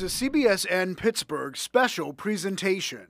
a CBSN Pittsburgh special presentation.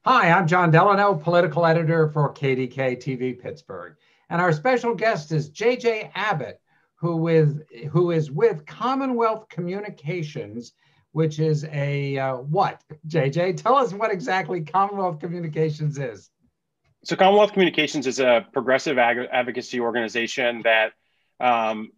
Hi, I'm Jon Delano, political editor for KDKA-TV Pittsburgh. And our special guest is J.J. Abbott, who is with Commonwealth Communications, which is a what? J.J., tell us what exactly Commonwealth Communications is. So Commonwealth Communications is a progressive advocacy organization that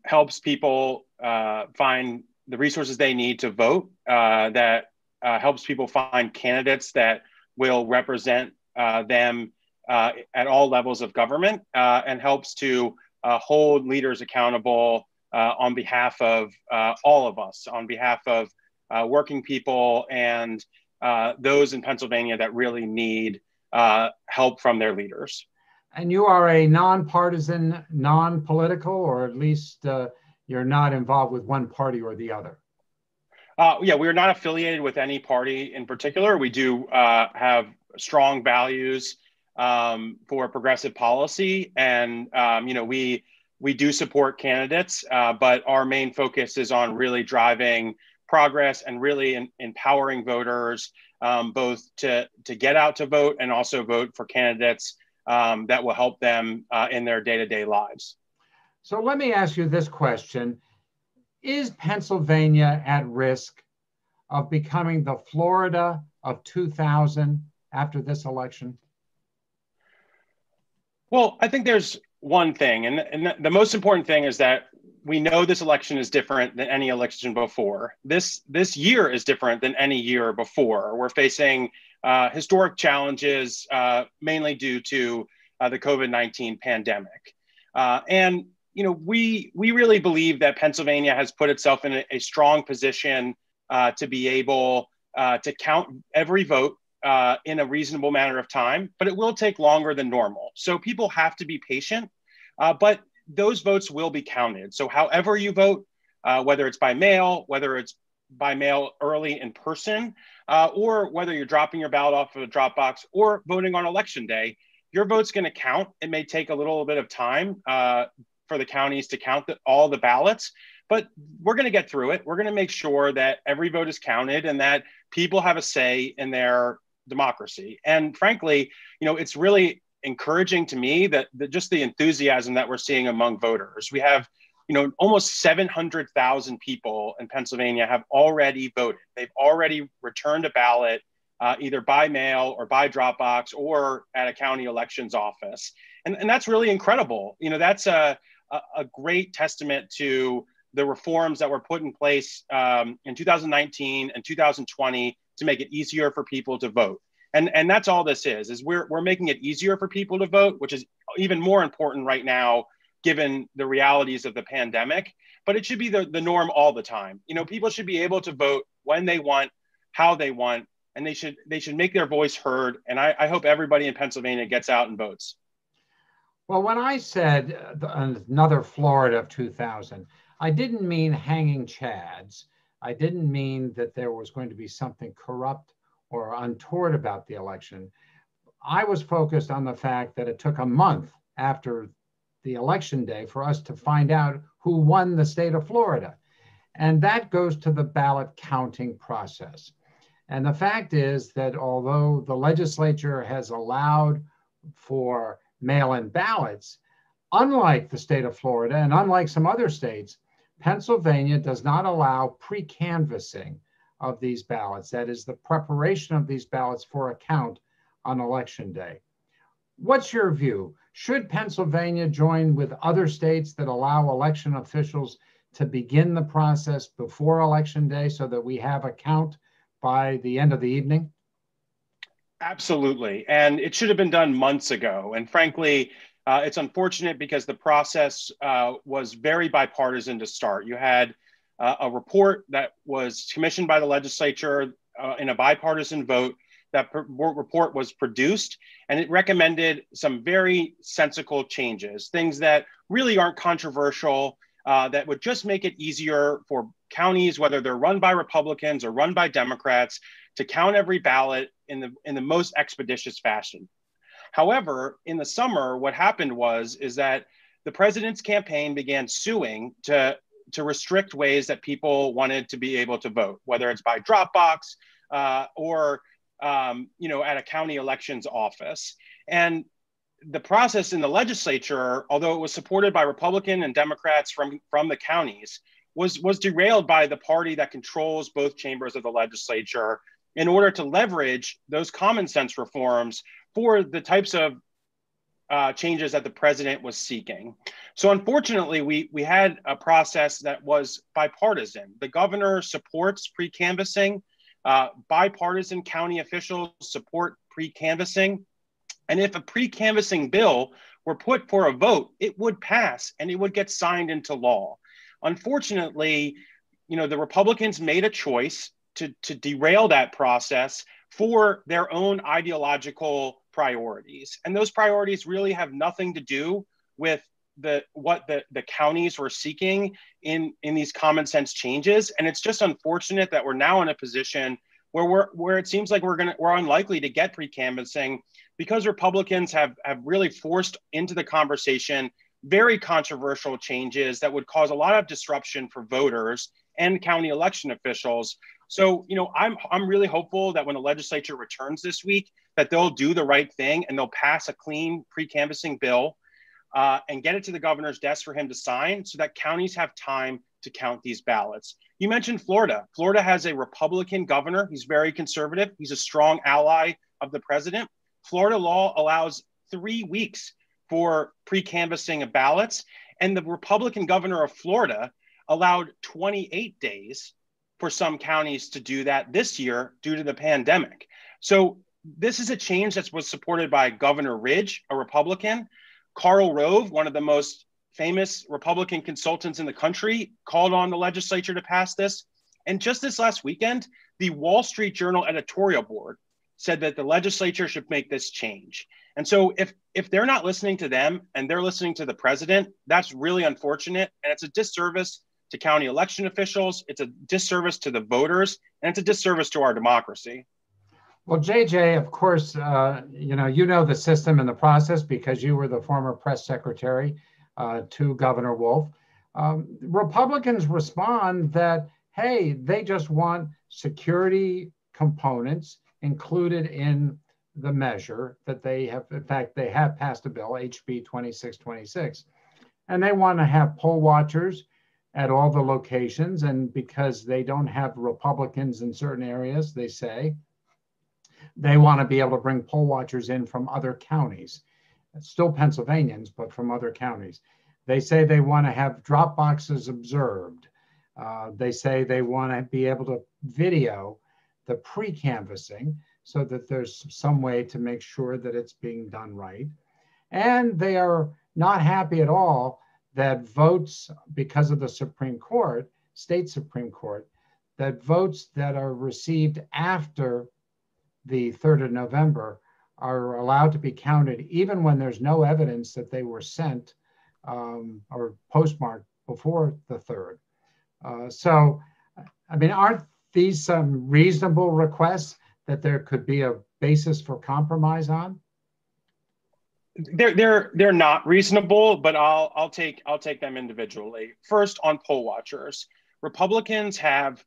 helps people find the resources they need to vote, that helps people find candidates that will represent them at all levels of government, and helps to hold leaders accountable on behalf of all of us, on behalf of working people and those in Pennsylvania that really need help from their leaders. And you are a nonpartisan, non-political, or at least you're not involved with one party or the other. Yeah, we are not affiliated with any party in particular. We do have strong values for progressive policy, and we do support candidates, but our main focus is on really driving progress and really empowering voters, both to get out to vote and also vote for candidates that will help them in their day-to-day lives. So let me ask you this question. Is Pennsylvania at risk of becoming the Florida of 2000 after this election? Well, I think there's one thing, and the most important thing is that we know this election is different than any election before. This year is different than any year before. We're facing historic challenges, mainly due to the COVID-19 pandemic. And we really believe that Pennsylvania has put itself in a strong position to be able to count every vote in a reasonable manner of time, but it will take longer than normal. So people have to be patient, but those votes will be counted. So however you vote, whether it's by mail, whether it's by mail early in person, or whether you're dropping your ballot off of a drop box or voting on election day, your vote's going to count. It may take a little bit of time for the counties to count all the ballots, but we're going to get through it. We're going to make sure that every vote is counted and that people have a say in their democracy. And frankly, it's really encouraging to me that just the enthusiasm that we're seeing among voters. We have, almost 700,000 people in Pennsylvania have already voted. They've already returned a ballot, either by mail or by drop box or at a county elections office. And that's really incredible. That's a great testament to the reforms that were put in place in 2019 and 2020 to make it easier for people to vote. And that's all this is we're making it easier for people to vote, which is even more important right now, given the realities of the pandemic. But it should be the norm all the time. People should be able to vote when they want, how they want, and they should make their voice heard. And I hope everybody in Pennsylvania gets out and votes. Well, when I said another Florida of 2000, I didn't mean hanging chads. I didn't mean that there was going to be something corrupt or untoward about the election. I was focused on the fact that it took a month after the election day for us to find out who won the state of Florida. And that goes to the ballot counting process. And the fact is that although the legislature has allowed for mail-in ballots, unlike the state of Florida and unlike some other states, Pennsylvania does not allow pre-canvassing of these ballots. That is the preparation of these ballots for a count on election day. What's your view? Should Pennsylvania join with other states that allow election officials to begin the process before election day so that we have a count by the end of the evening? Absolutely. And it should have been done months ago. And frankly, it's unfortunate because the process was very bipartisan to start. You had a report that was commissioned by the legislature in a bipartisan vote. That report was produced, and it recommended some very sensible changes, things that really aren't controversial, that would just make it easier for counties, whether they're run by Republicans or run by Democrats, to count every ballot in the most expeditious fashion. However, in the summer, what happened is that the president's campaign began suing to to restrict ways that people wanted to be able to vote, whether it's by Dropbox or at a county elections office. And the process in the legislature, although it was supported by Republican and Democrats from the counties, was derailed by the party that controls both chambers of the legislature in order to leverage those common sense reforms for the types of changes that the president was seeking. So unfortunately, we had a process that was bipartisan. The governor supports pre-canvassing. Bipartisan county officials support pre-canvassing. And if a pre-canvassing bill were put for a vote, it would pass and it would get signed into law. Unfortunately, the Republicans made a choice to derail that process for their own ideological priorities. And those priorities really have nothing to do with what the counties were seeking in these common sense changes. And it's just unfortunate that we're now in a position where it seems like we're unlikely to get pre-canvassing because Republicans have really forced into the conversation very controversial changes that would cause a lot of disruption for voters and county election officials. So, I'm really hopeful that when the legislature returns this week, that they'll do the right thing and they'll pass a clean pre-canvassing bill and get it to the governor's desk for him to sign so that counties have time to count these ballots. You mentioned Florida. Florida has a Republican governor. He's very conservative. He's a strong ally of the president. Florida law allows 3 weeks for pre-canvassing of ballots, and the Republican governor of Florida allowed 28 days for some counties to do that this year due to the pandemic. So this is a change that was supported by Governor Ridge, a Republican. Karl Rove, one of the most famous Republican consultants in the country, called on the legislature to pass this. And just this last weekend, the Wall Street Journal editorial board said that the legislature should make this change. And so if they're not listening to them and they're listening to the president, that's really unfortunate. And it's a disservice to county election officials. It's a disservice to the voters, and it's a disservice to our democracy. Well, JJ, of course, you know the system and the process because you were the former press secretary to Governor Wolf. Republicans respond that, hey, they just want security components included in the measure that they have. In fact, they have passed a bill, HB 2626, and they want to have poll watchers at all the locations. And because they don't have Republicans in certain areas, they say, they want to be able to bring poll watchers in from other counties, still Pennsylvanians, but from other counties. They say they want to have drop boxes observed. They say they want to be able to video the pre-canvassing so that there's some way to make sure that it's being done right. And they are not happy at all that votes, because of the Supreme Court, state Supreme Court, that votes that are received after the 3rd of November are allowed to be counted even when there's no evidence that they were sent or postmarked before the 3rd. So, I mean, aren't these some reasonable requests that there could be a basis for compromise on? They're not reasonable, but I'll take them individually. First, on poll watchers, Republicans have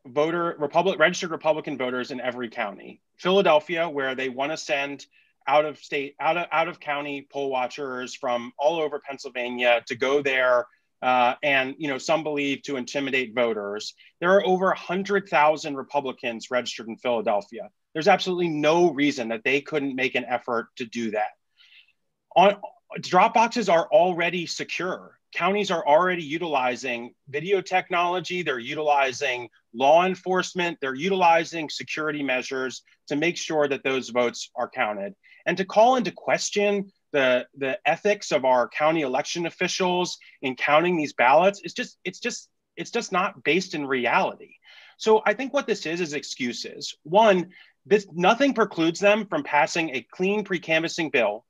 registered Republican voters in every county. Philadelphia, where they want to send out of county poll watchers from all over Pennsylvania to go there, and some believe to intimidate voters. There are over 100,000 Republicans registered in Philadelphia. There's absolutely no reason that they couldn't make an effort to do that. Drop boxes are already secure. Counties are already utilizing video technology. They're utilizing law enforcement. They're utilizing security measures to make sure that those votes are counted. And to call into question the ethics of our county election officials in counting these ballots it's just not based in reality. So I think what this is excuses. One, nothing precludes them from passing a clean pre-canvassing bill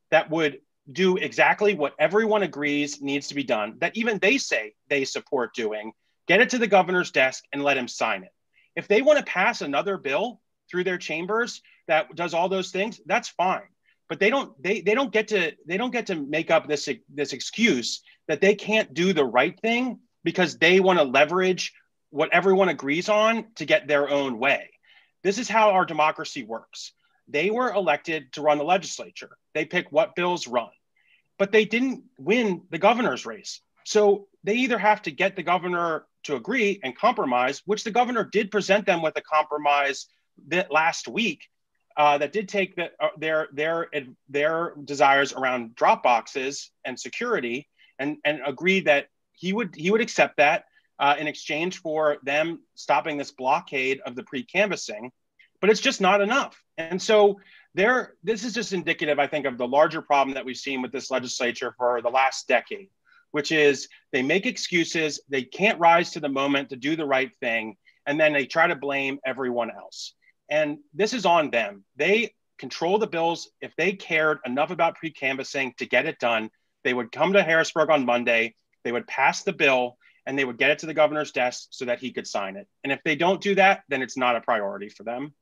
that would do exactly what everyone agrees needs to be done, that even they say they support doing, get it to the governor's desk and let him sign it. If they want to pass another bill through their chambers that does all those things, that's fine. But they don't get to make up this excuse that they can't do the right thing because they want to leverage what everyone agrees on to get their own way. This is how our democracy works. They were elected to run the legislature. They pick what bills run, but they didn't win the governor's race. So they either have to get the governor to agree and compromise, which the governor did present them with a compromise that last week that did take their desires around drop boxes and security and agree that he would accept that in exchange for them stopping this blockade of the pre-canvassing. But it's just not enough. And so this is just indicative, I think, of the larger problem that we've seen with this legislature for the last decade, which is they make excuses, they can't rise to the moment to do the right thing, and then they try to blame everyone else. And this is on them. They control the bills. If they cared enough about pre-canvassing to get it done, they would come to Harrisburg on Monday, they would pass the bill, and they would get it to the governor's desk so that he could sign it. And if they don't do that, then it's not a priority for them.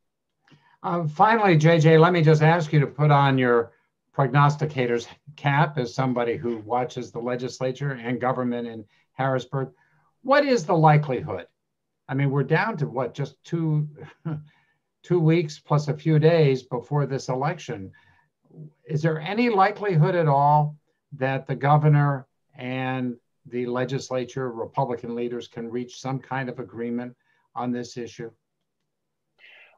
Finally, JJ, let me just ask you to put on your prognosticator's cap as somebody who watches the legislature and government in Harrisburg. What is the likelihood? I mean, we're down to what, just two weeks plus a few days before this election. Is there any likelihood at all that the governor and the legislature, Republican leaders, can reach some kind of agreement on this issue?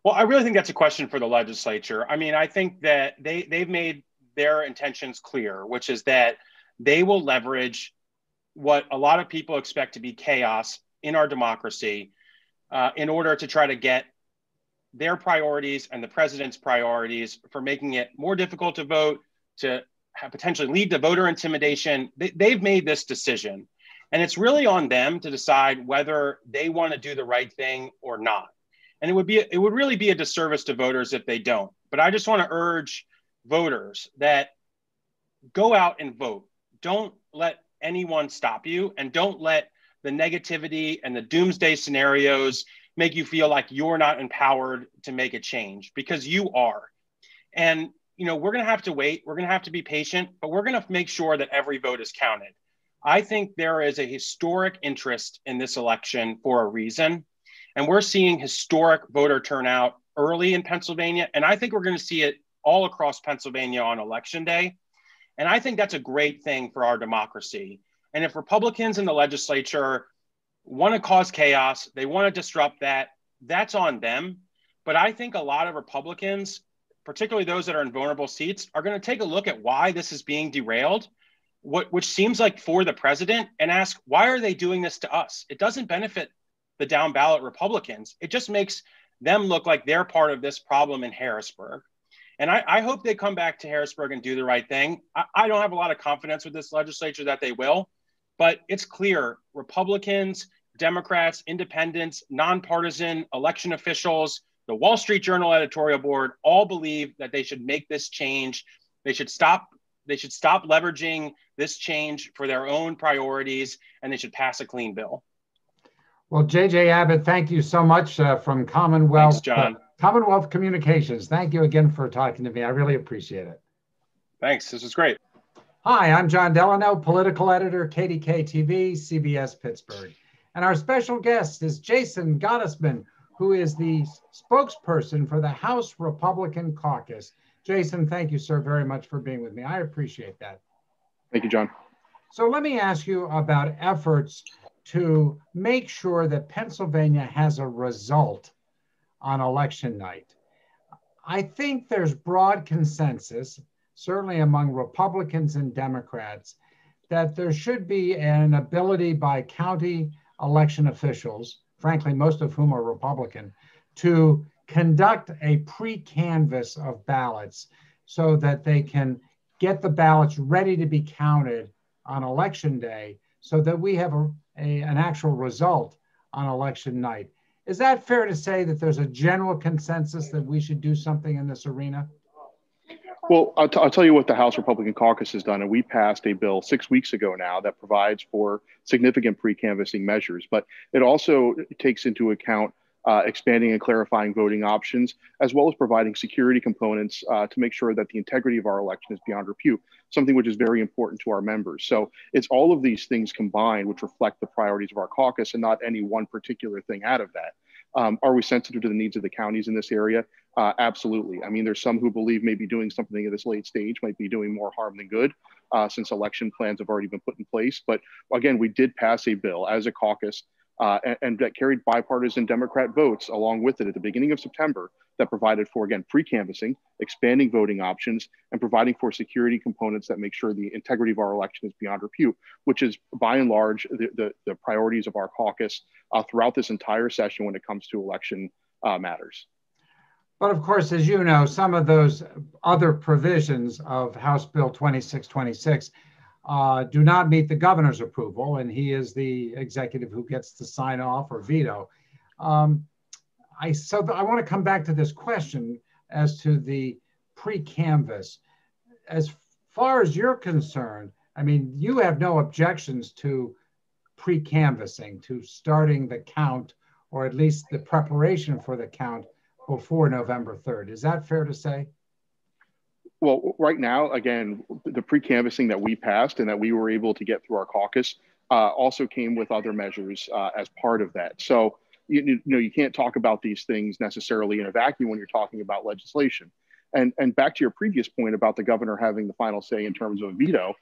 Well, I really think that's a question for the legislature. I mean, I think that they've made their intentions clear, which is that they will leverage what a lot of people expect to be chaos in our democracy in order to try to get their priorities and the president's priorities for making it more difficult to vote, to potentially lead to voter intimidation. They've made this decision, and it's really on them to decide whether they want to do the right thing or not. And it would really be a disservice to voters if they don't. But I just want to urge voters that go out and vote. Don't let anyone stop you, and don't let the negativity and the doomsday scenarios make you feel like you're not empowered to make a change, because you are. And, you know, we're going to have to wait. We're going to have to be patient, but we're going to make sure that every vote is counted. I think there is a historic interest in this election for a reason. And we're seeing historic voter turnout early in Pennsylvania. And I think we're going to see it all across Pennsylvania on election day. And I think that's a great thing for our democracy. And if Republicans in the legislature want to cause chaos, they want to disrupt that, that's on them. But I think a lot of Republicans, particularly those that are in vulnerable seats, are going to take a look at why this is being derailed, which seems like for the president, and ask, why are they doing this to us? It doesn't benefit the down ballot Republicans. It just makes them look like they're part of this problem in Harrisburg. And I hope they come back to Harrisburg and do the right thing. I don't have a lot of confidence with this legislature that they will, but it's clear Republicans, Democrats, independents, nonpartisan election officials, the Wall Street Journal editorial board all believe that they should make this change. They should stop leveraging this change for their own priorities, and they should pass a clean bill. Well, JJ Abbott, thank you so much from Commonwealth. Thanks, John. Commonwealth Communications. Thank you again for talking to me. I really appreciate it. Thanks. This was great. Hi, I'm Jon Delano, political editor, KDKA-TV, CBS Pittsburgh. And our special guest is Jason Gottesman, who is the spokesperson for the House Republican Caucus. Jason, thank you, sir, very much for being with me. I appreciate that. Thank you, John. So let me ask you about efforts to make sure that Pennsylvania has a result on election night. I think there's broad consensus, certainly among Republicans and Democrats, that there should be an ability by county election officials, frankly, most of whom are Republican, to conduct a pre-canvass of ballots so that they can get the ballots ready to be counted on election day so that we have an actual result on election night. Is that fair to say that there's a general consensus that we should do something in this arena? Well, I'll tell you what the House Republican Caucus has done, and we passed a bill 6 weeks ago now that provides for significant pre-canvassing measures, but it also takes into account expanding and clarifying voting options, as well as providing security components to make sure that the integrity of our election is beyond repute, something which is very important to our members. So it's all of these things combined which reflect the priorities of our caucus and not any one particular thing out of that. Are we sensitive to the needs of the counties in this area? Absolutely. I mean, there's some who believe maybe doing something at this late stage might be doing more harm than good, since election plans have already been put in place. But again, we did pass a bill as a caucus and that carried bipartisan Democrat votes along with it at the beginning of September that provided for, again, pre-canvassing, expanding voting options, and providing for security components that make sure the integrity of our election is beyond repute, which is by and large the priorities of our caucus throughout this entire session when it comes to election matters. But of course, as you know, some of those other provisions of House Bill 2626 do not meet the governor's approval, and he is the executive who gets to sign off or veto. I want to come back to this question as to the pre-canvass. As far as you're concerned, I mean, you have no objections to pre-canvassing, to starting the count, or at least the preparation for the count before November 3rd. Is that fair to say? Well, right now, again, the pre-canvassing that we passed and that we were able to get through our caucus also came with other measures as part of that. So, you know, you can't talk about these things necessarily in a vacuum when you're talking about legislation. And back to your previous point about the governor having the final say in terms of a veto,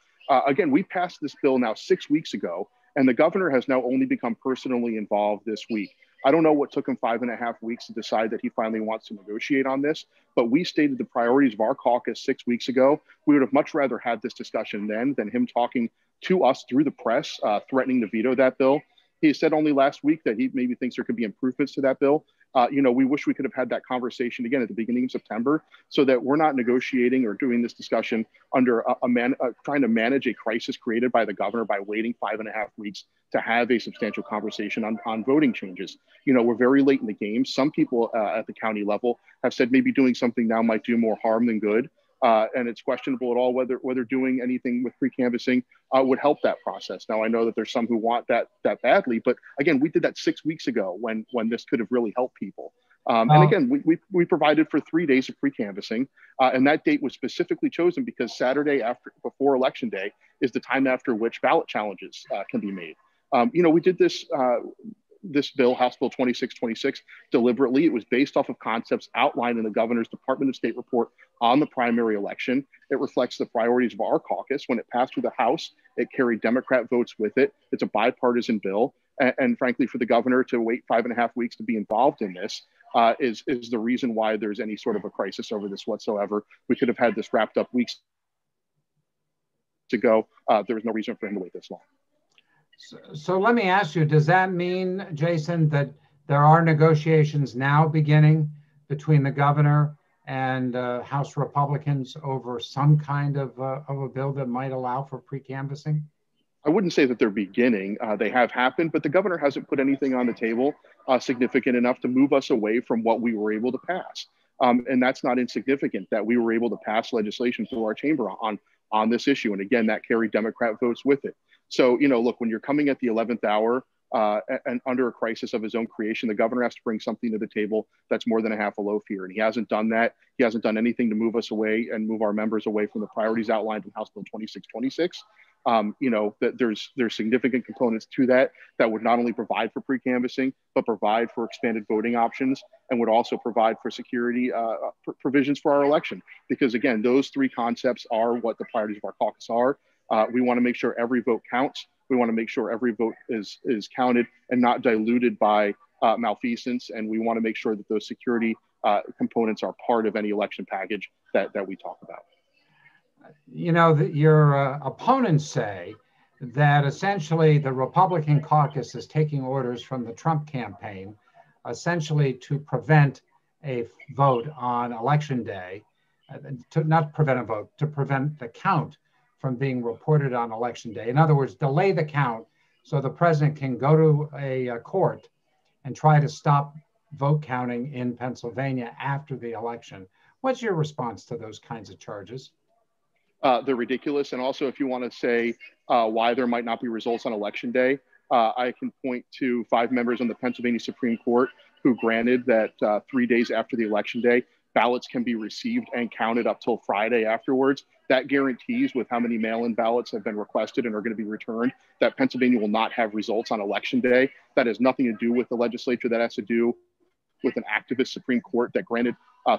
again, we passed this bill now 6 weeks ago, and the governor has now only become personally involved this week. I don't know what took him 5.5 weeks to decide that he finally wants to negotiate on this, but we stated the priorities of our caucus 6 weeks ago. We would have much rather had this discussion then than him talking to us through the press, threatening to veto that bill. He said only last week that he maybe thinks there could be improvements to that bill. You know, we wish we could have had that conversation again at the beginning of September so that we're not negotiating or doing this discussion under trying to manage a crisis created by the governor by waiting 5.5 weeks to have a substantial conversation on voting changes. You know, we're very late in the game. Some people at the county level have said maybe doing something now might do more harm than good. And it's questionable at all whether doing anything with pre-canvassing would help that process. Now, I know that there's some who want that badly, but again, we did that 6 weeks ago when this could have really helped people. And again, we provided for 3 days of pre-canvassing, and that date was specifically chosen because Saturday before Election Day is the time after which ballot challenges can be made. You know, we did this bill, House Bill 2626, deliberately. It was based off of concepts outlined in the governor's Department of State report on the primary election. It reflects the priorities of our caucus. When it passed through the House, it carried Democrat votes with it. It's a bipartisan bill. And frankly, for the governor to wait 5.5 weeks to be involved in this is the reason why there's any sort of a crisis over this whatsoever. We could have had this wrapped up weeks ago. There was no reason for him to wait this long. So let me ask you, does that mean, Jason, that there are negotiations now beginning between the governor and House Republicans over some kind of a bill that might allow for pre-canvassing? I wouldn't say that they're beginning. They have happened, but the governor hasn't put anything on the table significant enough to move us away from what we were able to pass. And that's not insignificant that we were able to pass legislation through our chamber on this issue. And again, that carried Democrat votes with it. So, you know, look, when you're coming at the 11th hour and under a crisis of his own creation, the governor has to bring something to the table that's more than a half a loaf here. And he hasn't done that. He hasn't done anything to move us away and move our members away from the priorities outlined in House Bill 2626. You know, that there's significant components to that would not only provide for pre-canvassing, but provide for expanded voting options and would also provide for security provisions for our election. Because again, those three concepts are what the priorities of our caucus are. We want to make sure every vote counts. We want to make sure every vote is counted and not diluted by malfeasance. And we want to make sure that those security components are part of any election package that we talk about. You know, your opponents say that essentially the Republican caucus is taking orders from the Trump campaign, essentially to prevent a vote on Election Day, to not prevent a vote, to prevent the count from being reported on Election Day. In other words, delay the count so the president can go to a court and try to stop vote counting in Pennsylvania after the election. What's your response to those kinds of charges? They're ridiculous. And also, if you want to say why there might not be results on Election Day, I can point to 5 members on the Pennsylvania Supreme Court who granted that 3 days after the election day, ballots can be received and counted up till Friday afterwards. That guarantees, with how many mail-in ballots have been requested and are going to be returned, that Pennsylvania will not have results on election day. That has nothing to do with the legislature. That has to do with an activist Supreme Court that granted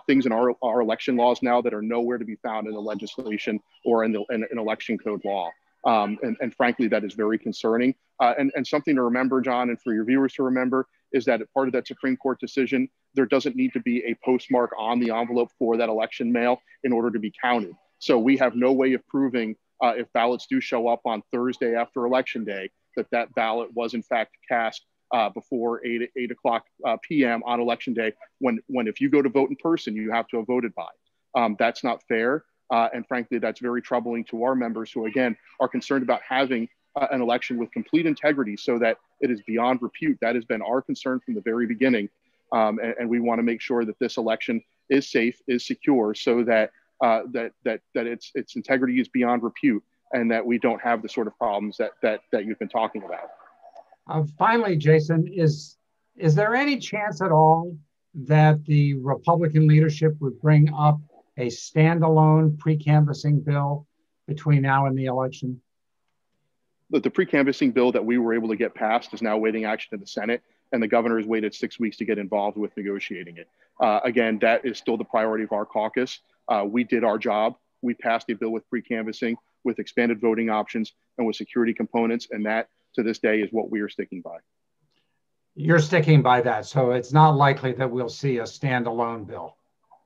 things in our election laws now that are nowhere to be found in the legislation or in election code law. And frankly, that is very concerning. And something to remember, John, and for your viewers to remember, is that part of that Supreme Court decision, there doesn't need to be a postmark on the envelope for that election mail in order to be counted. So we have no way of proving if ballots do show up on Thursday after Election Day, that ballot was in fact cast before 8 o'clock p.m. on Election Day, when if you go to vote in person, you have to have voted by. That's not fair. And frankly, that's very troubling to our members who, again, are concerned about having an election with complete integrity so that it is beyond repute. That has been our concern from the very beginning. And we want to make sure that this election is safe, is secure, so that its integrity is beyond repute, and that we don't have the sort of problems that you've been talking about. Finally, Jason, is there any chance at all that the Republican leadership would bring up a standalone pre-canvassing bill between now and the election? The pre-canvassing bill that we were able to get passed is now waiting action in the Senate, and the governor has waited 6 weeks to get involved with negotiating it. Again, that is still the priority of our caucus. We did our job. We passed a bill with pre-canvassing, with expanded voting options, and with security components, and that, to this day, is what we are sticking by. You're sticking by that, so it's not likely that we'll see a standalone bill.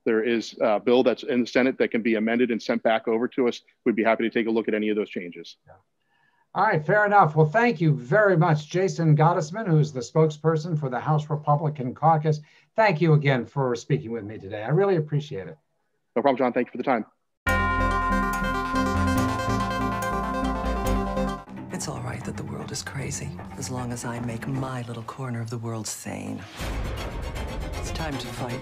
There is a bill that's in the Senate that can be amended and sent back over to us. We'd be happy to take a look at any of those changes. Yeah. All right, fair enough. Well, thank you very much, Jason Gottesman, who's the spokesperson for the House Republican Caucus. Thank you again for speaking with me today. I really appreciate it. No problem, John. Thank you for the time. It's all right that the world is crazy, as long as I make my little corner of the world sane. It's time to fight.